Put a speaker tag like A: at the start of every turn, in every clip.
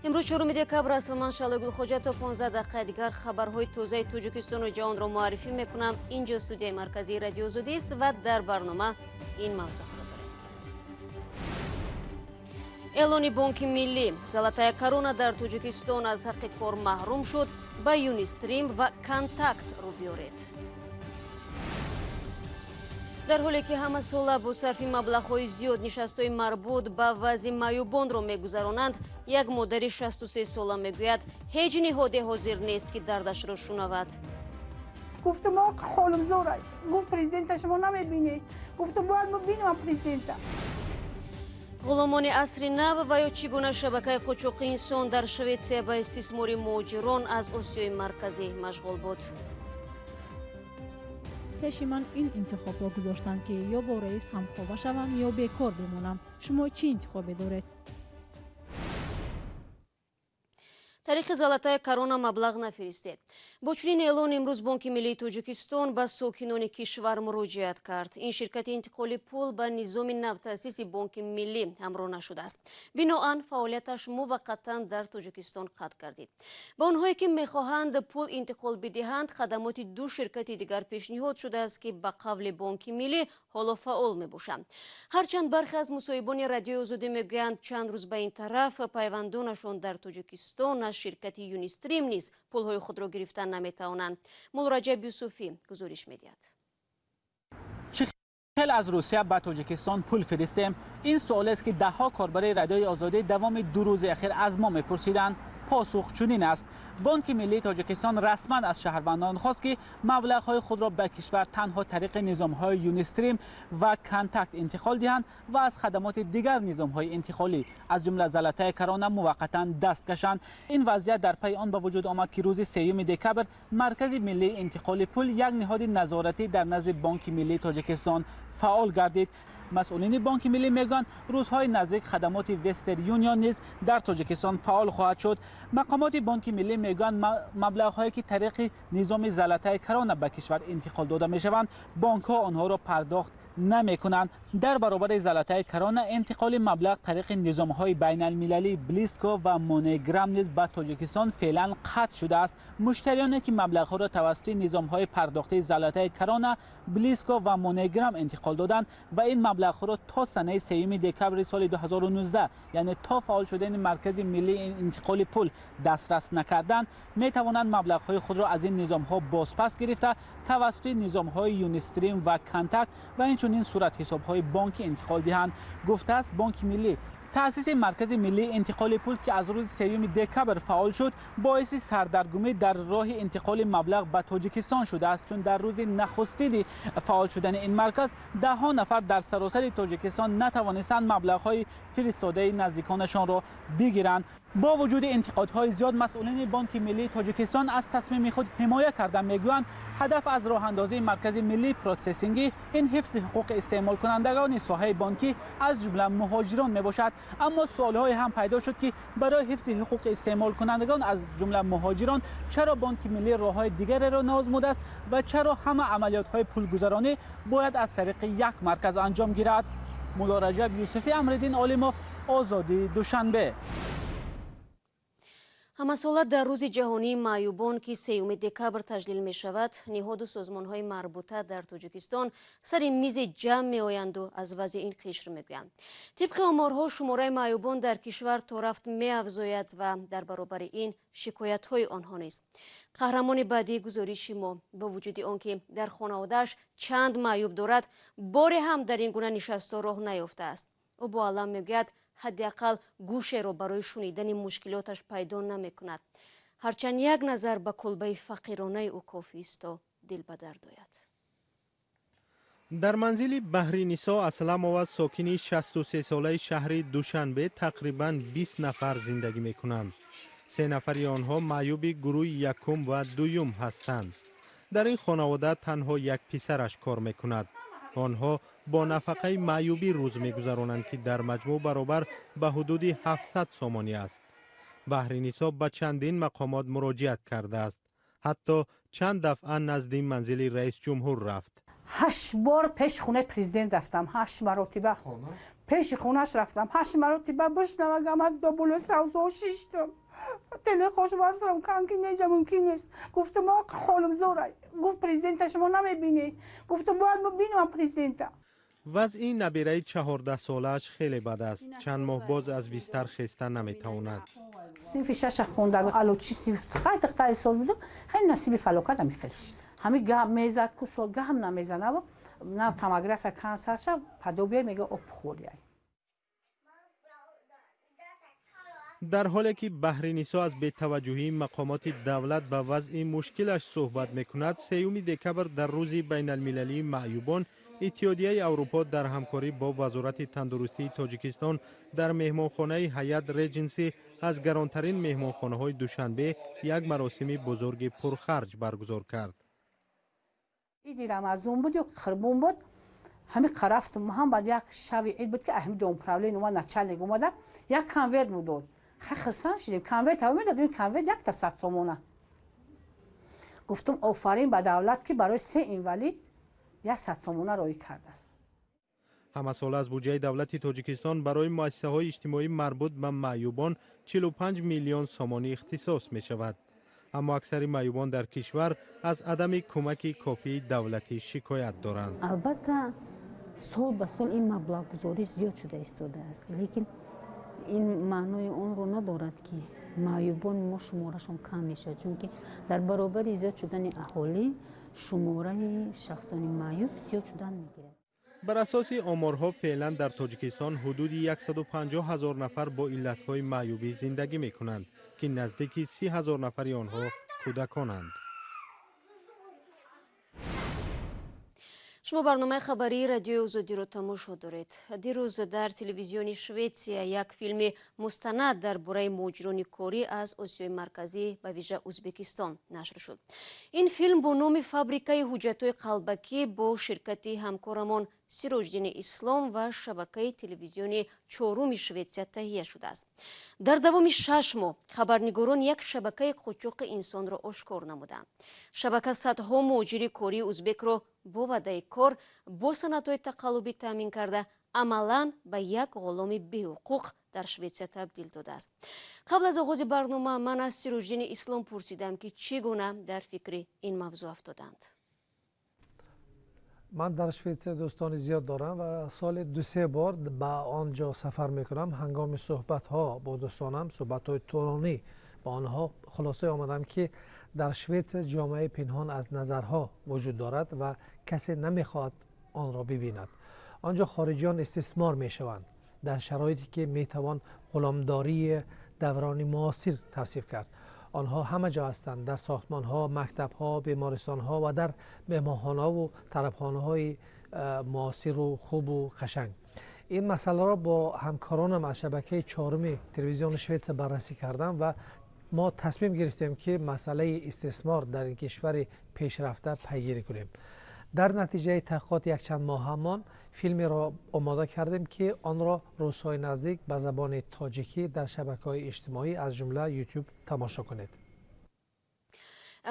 A: امروز 4 دکبر است و من شعله گلخوجه تا 15 دقیقه دیگر خبرهای تازه تاجیکستان و جهان را معرفی میکنم. اینجا استودیوی مرکزی رادیو آزادی است و در برنامه این موضوع را داریم. اعلان بانک ملی زلاتای کرونا در تاجیکستان از حق کار محروم شد. با یونیستریم و کانتاکت رو بیارید. در حالی که همه ساله با صرف مبلغ‌های زیاد نشست‌های مربوط به وضع معیوبان را می‌گذرانند، یک مادر 63 ساله میگوید هیچ نهادی حاضر نیست که دردش را شنود.
B: گفت ما حالم زوره. گفت پرزیدنت شما نمی‌بینید. گفت باید ما ببینیم پرزیدنت.
A: غلامان عصر نو و یا چگونه شبکه قاچاق انسان در شویتسیا به استثمار مهاجران از آسیای مرکزی مشغول بود.
C: پیش من این انتخاب را گذاشتم که یا با رئیس همخوابه شوم یا بیکار بمانم. شما چی انتخابی دارید؟
A: تاریخ زلاتای کرونا مبلغ نفرستید. با چنین اعلان امروز بانک ملی تاجیکستان به ساکنان کشور مراجعت کرد. این شرکت انتقال پول به نظام نو تأسیس بانک ملی همراه نشده است. بنابراین فعالیتش موقتا در تاجیکستان قطع گردید. با آنهایی که میخواهند پول انتقال بدهند، خدمات دو شرکت دیگر پیشنهاد شده است که به قبل بانک ملی حالا فعال میباشند. هرچند برخی از مصاحبان رادیو آزادی میگویند چند روز به این طرف پیوندانشان در تاجیکستان از شرکت یونیستریم نیز پولهای خود را گرفتن نمیتوانند. مولا رجب یوسفی گزارش میدهد.
D: چه خیلی از روسیه به تاجیکستان پول فرستیم؟ این سوال است که دهها کاربر رادیوی آزادی دوام 2 روز اخیر از ما میپرسیدند. پاسخ چنین است: بانک ملی تاجیکستان رسما از شهروندان خواست که مبلغ‌های خود را به کشور تنها طریق نظام‌های یونیستریم و کانتاکت انتقال دهند و از خدمات دیگر نظام‌های انتقالی از جمله زلاتای کرونا موقتا دست کشند. این وضعیت در پی آن به وجود آمد که روز 3 دکبر مرکز ملی انتقال پول یک نهاد نظارتی در نزد بانک ملی تاجیکستان فعال گردید. مسئولین بانک ملی میگن روزهای نزدیک خدمات وستر یونیون نیز در تاجیکستان فعال خواهد شد. مقامات بانک ملی میگن مبلغ‌هایی که طریق نظام زلاتای کرونا به کشور انتقال داده میشوند، بانک‌ها آنها را پرداخت نمی‌کنند. در برابر زلاتای کرونا انتقال مبلغ طریق نظام‌های بین‌المللی بلیسکو و مونیگرام نیز به تاجیکستان فعلا قطع شده است. مشتریانی که مبلغ‌ها را توسط نظام‌های پرداختی زلاتای کرونا بلیسکو و مونیگرام انتقال دادند و این مبلغ‌ها را تا سنه 3 دکبر سال 2019 یعنی تا فعال شدن مرکز ملی انتقال پول دسترس نکردند، می‌توانند مبلغ‌های خود را از این نظام‌ها بازپس گرفته توسط نظام‌های یونیستریم و کانتاکت و این صورت حساب‌های بانک انتقال دهند. گفته است بانک ملی تأسیس مرکز ملی انتقال پول که از روز 3 دکبر فعال شد باعث سردرگمی در راه انتقال مبلغ به تاجیکستان شده است، چون در روز نخستین فعال شدن این مرکز ده‌ها نفر در سراسر تاجیکستان نتوانستند مبلغ‌های فرستاده نزدیکانشان را بگیرند. با وجود انتقادهای زیاد، مسئولین بانک ملی تاجیکستان از تصمیم خود حمایه کردند. میگویند هدف از راه اندازی مرکز ملی پروسسینگی این حفظ حقوق استعمال کنندگان ساحه بانکی از جمله مهاجران میباشد. اما سوال‌های هم پیدا شد که برای حفظ حقوق استعمال کنندگان از جمله مهاجران چرا بانک ملی راه‌های دیگری را نازموده است و چرا همه عملیات‌های پولگذرانی باید از طریق یک مرکز انجام گیرد. مولا رجب یوسفی، امرالدین عالموف، آزادی، دوشنبه.
A: همه ساله در روز جهانی معیوبان که 3 دکبر تجلیل می شود، نهاد و سازمان‌های مربوطه در تاجیکستان سر میز جمع می آیند و از وضع این قشر می گویند. طبق آمارها شماره معیوبان در کشور تا رفت می افزاید و در برابر این شکایت‌های آنها نیست. قهرمان بعدی گزارش ما با وجود آنکه در خانواده‌اش چند معیوب دارد، باری هم در این گونه نشست‌ها راه نیافته است. او با علم میگوید حداقل گوشه را برای شنیدن مشکلاتش پیدا نمی کند. هرچند یک نظر به کلبه فقیرانه او کافی است و دل به درد آید.
E: در منزل بحرینسا اسلم‌آباد ساکن 63 ساله شهر دوشنبه تقریباً 20 نفر زندگی می کنند. 3 نفر آنها معیوب گروه یکم و دوم هستند. در این خانواده تنها یک پسرش کار می کند. آنها با نفقه معیوبی روز می‌گذرانند که در مجموع برابر به حدود 700 سومانی است. بحرینسا به چندین مقامات مراجعت کرده است. حتی چند دفعه نزد منزل رئیس جمهور رفت.
B: 8 بار پیش خونه پرزیدنت رفتم، 8 مرتبه پیش خونش رفتم، 8 مرتبه بشنوم از دبل سوزا شیشتم دل خوش بستم که اینجا ممکن نیست. گفتم آقا حالم زوره، گفت پرزیدنت شما نمیبینی، گفتم باید ببینم پرزیدنت.
E: وضع نبیره 14 سالش خیلی بد است. چند ماه باز از بیستر خیستن نمیتواند.
B: صنف 6 خوندم، الو چی خیلی دختر سال بودم، خیلی نصیب فلاکت هم خیلی شد. همین گام میزد که سال گام نمیزنه و نه توموگراف کانسر شد، پدوبیه میگه اپ خوردی.
E: در حالی که بحرینیسا از بی‌توجهی مقامات دولت به وضع مشکلش صحبت میکند، 3 دکبر در روز بین المللی معیوبان، اتحادیه اروپا در همکاری با وزارت تندرستی تاجیکستان در مهمانخانه هیات ریجنسی از گرانترین مهمانخانه های دوشنبه یک مراسم بزرگ پرخرج برگزار کرد.
B: عید رمضان بود یا خربون بود، همین قرفت هم بعد یک شب عید بود که اهمی دوم پراولین اومد نچلنگ اومده یک کنورت بود. خرسان شدیم کنورت هم میداد، این کنورت یک تا 100 سومونه. گفتم آفرین به دولت که برای 3 اینوالید یک 100 سومونه روی کرده است.
E: همه سال از بودجه دولت تاجیکستان برای مؤسسه های اجتماعی مربوط به معیوبان 45 میلیون سومانی اختصاص می شود. اما اکثر معیوبان در کشور از عدم کمک کافی دولتی شکایت دارند.
F: البته سال به سال این مبلغ گذاری زیاد شده ایستاده است، لیکن این معنای اون رو ندارد که معیوبان ما شمارشون کم میشه، چون که در برابر زیاد شدن اهالی شماره شخصان معیوب زیاد شدن میگیره.
E: بر اساس آمارها فعلا در تاجیکستان حدود 150,000 نفر با علتهای معیوبی زندگی می کنند که نزدیک 30,000 نفر آنها کودکانند.
A: شما برنامه خبری رادیو آزادی رو تماشا دارید. دیروز در تلویزیون شویتسیا یک فیلم مستند درباره مجران کاری از آسیای مرکزی به ویژه ازبکستان نشر شد. این فیلم با نام فابریکه حجت‌های قلبکی با شرکت همکارمان سیروجدین اسلام و شبکه تلویزیونی 4 شویتسیا تهیه شده است. در دوام 6 ماه خبرنگاران یک شبکه قاچاق انسان را آشکار نمودند. شبکه صدها مهاجر کاری ازبک را با وعده کار با سندهای تقلبی تامین کرده عملاً به یک غلام بی‌حقوق در شویتسیا تبدیل داده است. قبل از آغاز برنامه من از سیروجدین اسلام پرسیدم که چگونه در فکر این موضوع افتادند.
G: من در شویتسیا دوستان زیاد دارم و سال 2-3 بار به آنجا سفر میکنم. هنگام صحبت ها با دوستانم، صحبت های طولانی با آنها، خلاصه آمدم که در شویتسیا جامعه پنهان از نظرها وجود دارد و کسی نمیخواد آن را ببیند. آنجا خارجیان استثمار میشوند در شرایطی که میتوان غلامداری دوران معاصر توصیف کرد. آنها همه جا هستند، در ساختمان ها، مکتب ها، بیمارستان ها و در مهمانخانه و طربخانه های معاصر و خوب و قشنگ. این مسئله را با همکارانم از شبکه 4 تلویزیون شویتسیا بررسی کردم و ما تصمیم گرفتیم که مسئله استثمار در این کشور پیشرفته پیگیری کنیم. در نتیجه تحقیقات یک چند ماه همان فیلمی را آماده کردیم که آن را روزهای نزدیک به زبان تاجیکی در شبکه‌های اجتماعی از جمله یوتیوب تماشا کنید.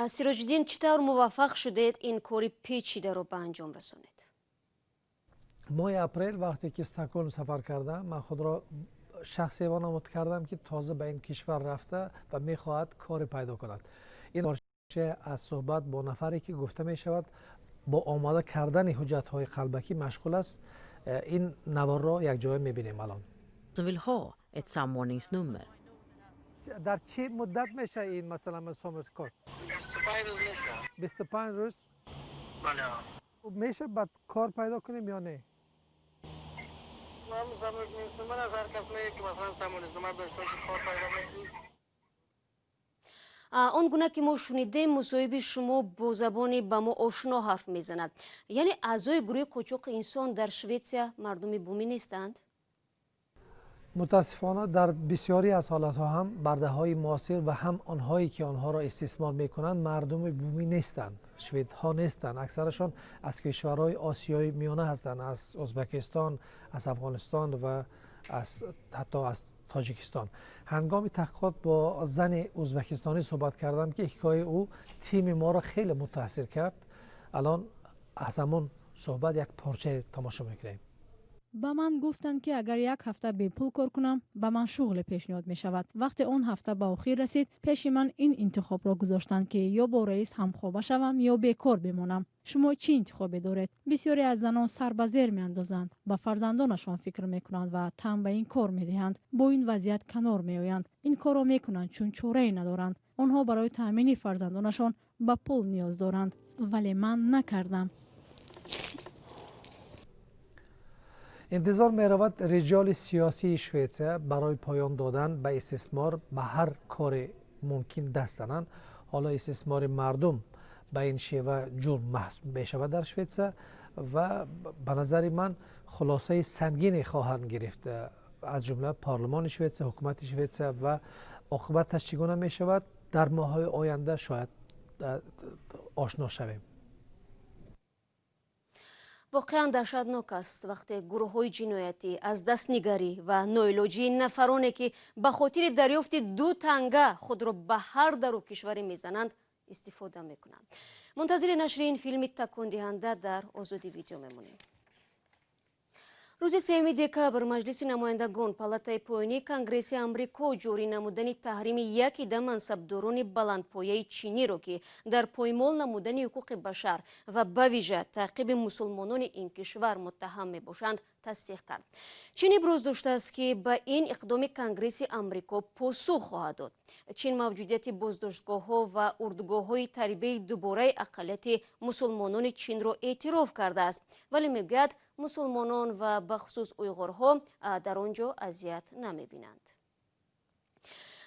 A: سیروجدین چطور موفق شدید این کاری پیچیده رو به انجام رسانید؟
G: ماه اپریل وقتی که استکهلم سفر کردم، من خود را شخصی وانمود کردم که تازه به این کشور رفته و میخواهد کار پیدا کند. این بارچه از صحبت با نفری که گفته می شود با آماده کردن حجت‌های قلبکی مشغول است. این نوار را یک جای می‌بینیم الان.
H: Som vill ha ett samordningsnummer.
G: در چه مدت میشه این مثلا سامسکار؟ 25 روز. بله. میشه بعد کار پیدا کنیم یا نه؟
I: من سامسکار از هر کس میگه که مثلا سامسکار داشته که کار پیدا کنیم.
A: آن گونه که ما شنیدیم مصاحبه شما با زبانی به ما آشنا حرف میزند. یعنی اعضای گروه قاچاق انسان در شویتسیا مردم بومی نیستند؟
G: متاسفانه در بسیاری از حالتها هم برده های معاصر و هم آنهایی که آنها را استثمار میکنند مردم بومی نیستند، شویدها نیستند. اکثرشان از کشورهای آسیای میانه هستند، از ازبکستان، از افغانستان و حتی از تاجیکستان. هنگام تحقیقات با زن ازبکستانی صحبت کردم که حکایه او تیم ما را خیلی متاثر کرد. الان از همون صحبت یک پارچه تماشا میکنیم.
C: با من گفتند که اگر یک هفته به پول کار کنم به من شغل پیشنهاد می شود. وقتی اون هفته به آخر رسید پیش من این انتخاب را گذاشتند که یا با رئیس همخوابه شوم یا بیکار بمانم. شما چی انتخابی دارید؟ بسیاری از زنان سر به زیر می اندازند، به فرزندانشان فکر می کنند و تن به این کار می دهند. با این وضعیت کنار می آیند. این کار را می کنند چون چاره ندارند. آنها برای تامین فرزندانشان به پول نیاز دارند، ولی من نکردم.
G: انتظار می رود رجال سیاسی شویتسیا برای پایان دادن به استثمار به هر کار ممکن دست زنند. حالا استثمار مردم به این شیوه جرم محسوب می شود در شویتسیا و به نظر من خلاصه سنگینی خواهند گرفت از جمله پارلمان شویتسیا، حکومت شویتسیا و عاقبتش چگونه می شود در ماه‌های آینده شاید آشنا شویم.
A: واقعا دهشتناک است وقتی گروه‌های جنایتی از دستنگری و نوعلاجی نفرانی که به خاطر دریافت 2 تنگه خود را به هر در و کشوری میزنند استفاده میکنند. منتظر نشر این فیلم تکان دهنده در آزادی ویدیو میمونیم. روز 3 دکبر مجلس نمایندگان پالاتای پایینی کانگرس آمریکا جاری نمودن تحریم یکی از منصبداران بلندپایه چینی را که در پایمال نمودن حقوق بشر و به ویژه تعقیب مسلمانان این کشور متهم میباشند تصدیق کرد. چین ابراز داشته است که به این اقدام کانگرس آمریکا پاسخ خواهد داد. چین موجودیت بازداشتگاه‌ها و اردوگاه‌های تربیت دوباره اقلیت مسلمانان چین را اعتراف کرده است، ولی میگوید مسلمانان و بخصوص اویغورها در آنجا اذیت نمی‌بینند.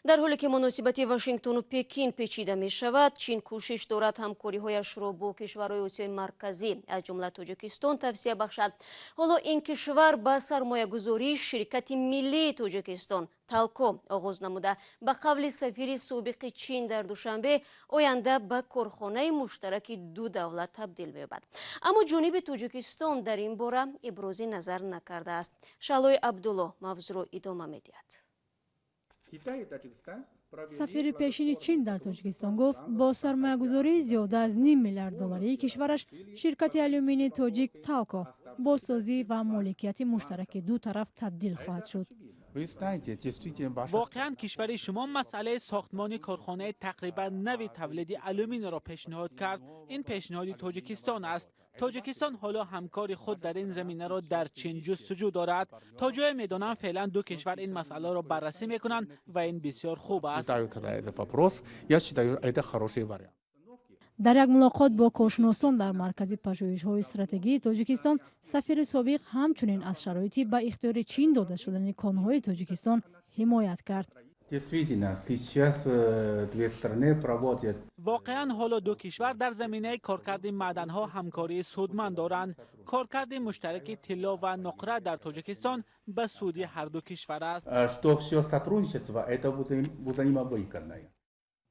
A: در حالی که مناسبت واشنگتن و پکین پیچیده می شود، چین کوشش دارد همکاری‌هایش را با کشورهای آسیای مرکزی از جمله تاجیکستان توسعه بخشد. حالا این کشور با سرمایه‌گذاری شرکت ملی تاجیکستان تالکو آغاز نموده به قول سفیر سابق چین در دوشنبه آینده به کارخانه مشترک 2 دولت تبدیل می‌یابد. اما جانب تاجیکستان در این باره ابراز نظر نکرده است. شالوی عبدالله موضوع را ادامه می‌دهد.
C: سفیر پیشین چین در تاجیکستان گفت با سرمایه‌گذاری زیاده از $0.5 میلیارد کشورش شرکت آلومینی تاجیک تالکو با سازی و مالکیت مشترک 2 طرف تبدیل خواهد شد.
D: واقعا کشور شما مسئله ساختمان کارخانه تقریبا نوی تولید آلومین را پیشنهاد کرد. این پیشنهاد تاجیکستان است. تاجیکستان حالا همکار خود در این زمینه را در چین جستجو دارد. تا جای میدانم فعلا 2 کشور این مسئله را بررسی میکنند و این بسیار خوب است.
C: در یک ملاقات با کارشناسان در مرکز پژوهش‌های استراتژی تاجیکستان، سفیر سابق همچنین از شرایطی به اختیار چین داده شدن کانهای تاجیکستان حمایت کرد.
D: واقعا حالا 2 کشور در زمینه کارکرد معدن‌ها همکاری سودمند دارند. کارکرد مشترک طلا و نقره در تاجیکستان به سود هر 2 کشور است.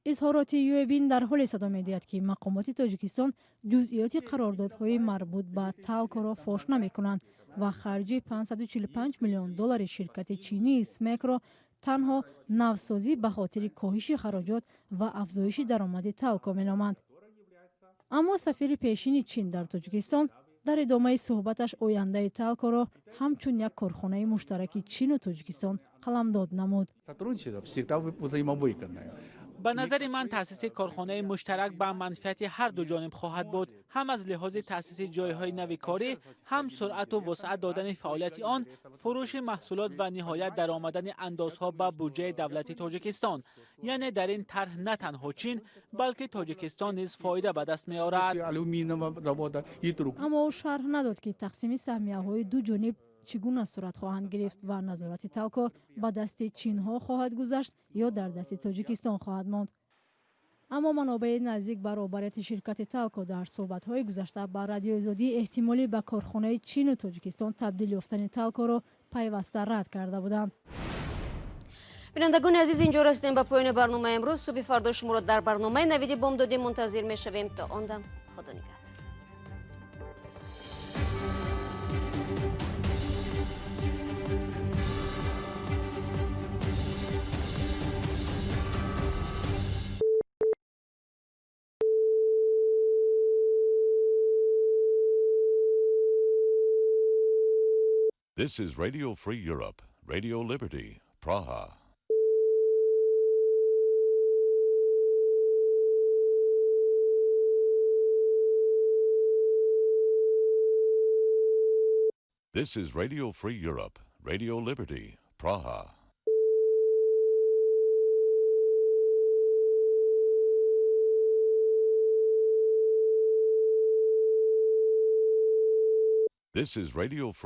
C: اظهارات یوبین در حال صدا می‌دهد که مقامات تاجیکستان جزئیات قراردادهای مربوط به تالکو را فاش نمی‌کنند و خرج $545 میلیون شرکت چینی سمک را تنها نوسازی به خاطر کاهش خراجات و افزایش درآمد تالکو می‌نامند. اما سفیر پیشین چین در تاجیکستان در ادامه صحبتش آینده تالکو را همچون یک کارخانه مشترک چین و تاجیکستان قلمداد نمود.
D: به نظر من تأسیس کارخانه مشترک به منفعت هر 2 جانب خواهد بود، هم از لحاظ تأسیس جایهای نوی کاری، هم سرعت و وسعت دادن فعالیت آن، فروش محصولات و نهایت در آمدن اندازها به بودجه دولت تاجیکستان. یعنی در این طرح نه تنها چین بلکه تاجیکستان نیز فایده به دست می‌آورد.
C: اما او شرح نداد که تقسیم سهمیه‌های 2 جانب چگونه صورت خواهند گرفت و نظارت تالکو به دست چین ها خواهد گذشت یا در دست تاجیکستان خواهد ماند. اما منابع نزدیک برابریت شرکت تالکو در صحبت‌های گذشته با رادیو آزادی احتمالی به کارخانه چین و تاجیکستان تبدیل یافتن تالکو را پیوسته رد کرده بودند.
A: بینندگان عزیز، اینجا رسیدیم به پایان برنامه امروز. صبح فردا شما را در برنامه نوید بامدادی منتظر می‌شویم. تا آن دم خدا نگهدار.
J: This is Radio Free Europe, Radio Liberty, Praha. This is Radio Free Europe, Radio Liberty, Praha. This is Radio Free